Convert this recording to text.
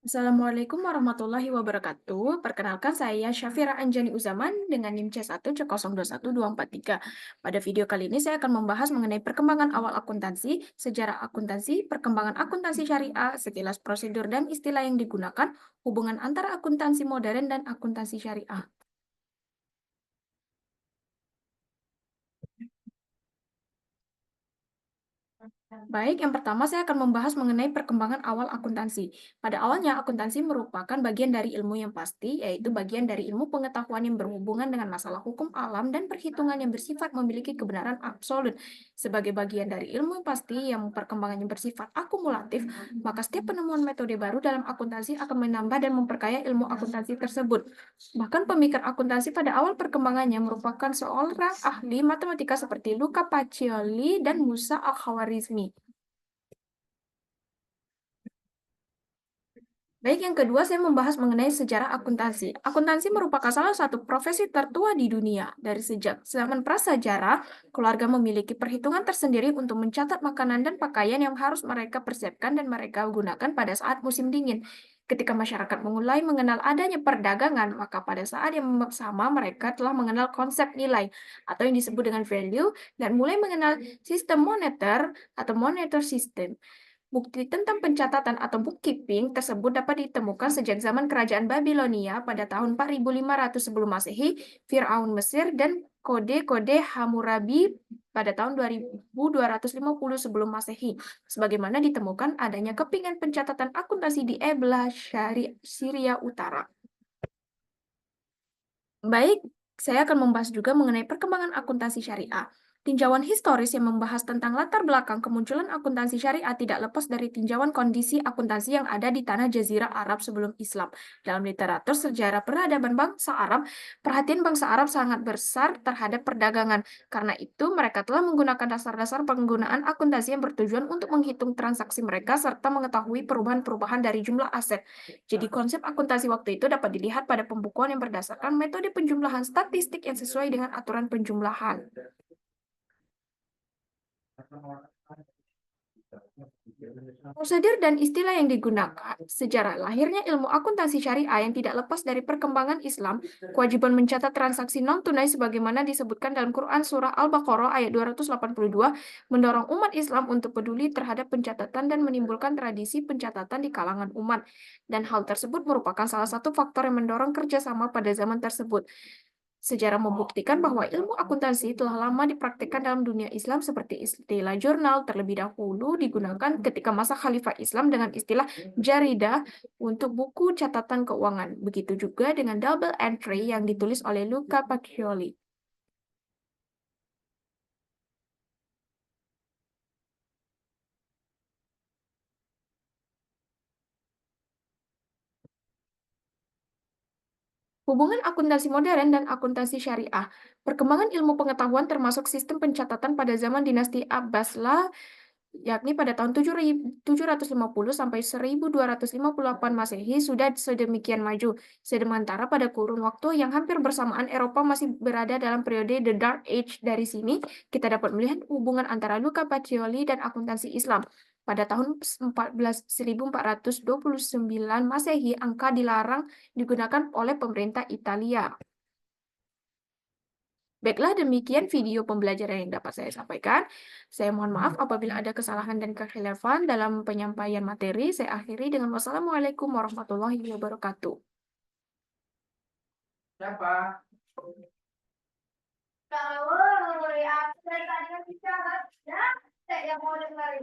Assalamualaikum warahmatullahi wabarakatuh. Perkenalkan saya Syafira Anjani Uzaman dengan NIM C1C021243. Pada video kali ini saya akan membahas mengenai perkembangan awal akuntansi, sejarah akuntansi, perkembangan akuntansi syariah, sekilas prosedur dan istilah yang digunakan, hubungan antara akuntansi modern dan akuntansi syariah. Baik, yang pertama saya akan membahas mengenai perkembangan awal akuntansi. Pada awalnya, akuntansi merupakan bagian dari ilmu yang pasti, yaitu bagian dari ilmu pengetahuan yang berhubungan dengan masalah hukum alam dan perhitungan yang bersifat memiliki kebenaran absolut. Sebagai bagian dari ilmu yang pasti yang perkembangannya bersifat akumulatif, maka setiap penemuan metode baru dalam akuntansi akan menambah dan memperkaya ilmu akuntansi tersebut. Bahkan pemikir akuntansi pada awal perkembangannya merupakan seorang ahli matematika seperti Luca Pacioli dan Musa Al-Khawarizmi. Baik, yang kedua saya membahas mengenai sejarah akuntansi. Akuntansi merupakan salah satu profesi tertua di dunia. Dari sejak zaman prasejarah, keluarga memiliki perhitungan tersendiri untuk mencatat makanan dan pakaian yang harus mereka persiapkan dan mereka gunakan pada saat musim dingin. Ketika masyarakat mulai mengenal adanya perdagangan, maka pada saat yang sama mereka telah mengenal konsep nilai atau yang disebut dengan value dan mulai mengenal sistem moneter atau moneter system. Bukti tentang pencatatan atau bookkeeping tersebut dapat ditemukan sejak zaman kerajaan Babilonia pada tahun 4500 sebelum Masehi, Firaun Mesir, dan kode-kode Hammurabi pada tahun 2250 sebelum Masehi. Sebagaimana ditemukan adanya kepingan pencatatan akuntansi di Ebla, Syria Utara. Baik, saya akan membahas juga mengenai perkembangan akuntansi syariah. Tinjauan historis yang membahas tentang latar belakang kemunculan akuntansi syariah tidak lepas dari tinjauan kondisi akuntansi yang ada di tanah Jazirah Arab sebelum Islam. Dalam literatur sejarah peradaban bangsa Arab, perhatian bangsa Arab sangat besar terhadap perdagangan. Karena itu, mereka telah menggunakan dasar-dasar penggunaan akuntansi yang bertujuan untuk menghitung transaksi mereka serta mengetahui perubahan-perubahan dari jumlah aset. Jadi konsep akuntansi waktu itu dapat dilihat pada pembukuan yang berdasarkan metode penjumlahan statistik yang sesuai dengan aturan penjumlahan. Prosedur dan istilah yang digunakan, sejarah lahirnya ilmu akuntansi syariah yang tidak lepas dari perkembangan Islam, kewajiban mencatat transaksi non-tunai sebagaimana disebutkan dalam Quran Surah Al-Baqarah ayat 282, mendorong umat Islam untuk peduli terhadap pencatatan dan menimbulkan tradisi pencatatan di kalangan umat. Dan hal tersebut merupakan salah satu faktor yang mendorong kerjasama pada zaman tersebut. Sejarah membuktikan bahwa ilmu akuntansi telah lama dipraktikkan dalam dunia Islam seperti istilah jurnal terlebih dahulu digunakan ketika masa Khalifah Islam dengan istilah jaridah untuk buku catatan keuangan. Begitu juga dengan double entry yang ditulis oleh Luca Pacioli. Hubungan akuntansi modern dan akuntansi syariah. Perkembangan ilmu pengetahuan termasuk sistem pencatatan pada zaman dinasti Abbaslah yakni pada tahun 750 sampai 1258 Masehi sudah sedemikian maju. Sementara pada kurun waktu yang hampir bersamaan Eropa masih berada dalam periode The Dark Age. Dari sini kita dapat melihat hubungan antara Luca Pacioli dan akuntansi Islam. Pada tahun 1429 Masehi, angka dilarang digunakan oleh pemerintah Italia. Baiklah, demikian video pembelajaran yang dapat saya sampaikan. Saya mohon maaf apabila ada kesalahan dan kekhilafan dalam penyampaian materi. Saya akhiri dengan wassalamualaikum warahmatullahi wabarakatuh. Siapa?